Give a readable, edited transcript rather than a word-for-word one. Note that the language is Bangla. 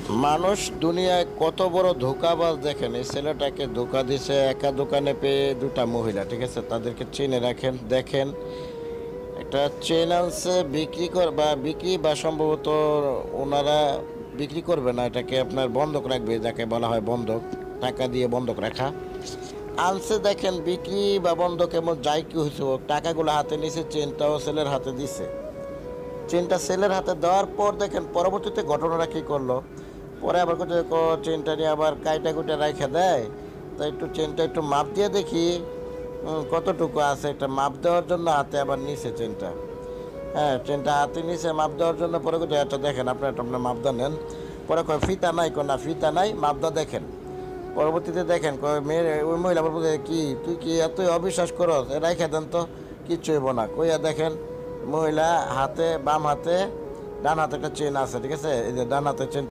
মানুষ দুনিয়ায় কত বড় ধোঁকাবাজ দেখেন। এই ছেলেটাকে ধোঁকা দিছে একা দোকানে পেয়ে দুটা মহিলা, ঠিক আছে, তাদেরকে চেনে রাখেন। দেখেন, একটা চেন আনছে বিক্রি কর বা বিক্রি বা সম্ভবত ওনারা বিক্রি করবে না, এটাকে আপনার বন্ধক রাখবে, যাকে বলা হয় বন্ধক, টাকা দিয়ে বন্ধক রাখা। আনছে দেখেন বিক্রি বা বন্ধক এমন যাই কি হয়েছে, ও টাকাগুলো হাতে নিছে, চেনটাও ছেলের হাতে দিছে। চেনটা ছেলের হাতে দেওয়ার পর দেখেন পরবর্তীতে ঘটনাটা কী করলো। পরে আবার কোথাও চেনটা নিয়ে আবার কাইটা কুইটা রাইখা দেয়। তো একটু চেনটা একটু মাপ দিয়ে দেখি কতটুকু আছে, একটা মাপ দেওয়ার জন্য হাতে আবার নিছে চেনটা। হ্যাঁ, চেনটা হাতে নিছে মাপ দেওয়ার জন্য। পরে কোথাও একটা দেখেন, আপনার মাপদা নেন। পরে কয় ফিতা নাই, না ফিতা নাই, মাপদা দেখেন। পরবর্তীতে দেখেন মেয়ের ওই মহিলা বলবো, কি তুই কি এতই অবিশ্বাস করস, রাইখা দেন তো, কিচ্ছু হইব না কইয়া দেখেন মহিলা হাতে, বাম হাতে, ডান হাতে একটা চেন আছে, ঠিক আছে, এই যে ডান হাতে চেন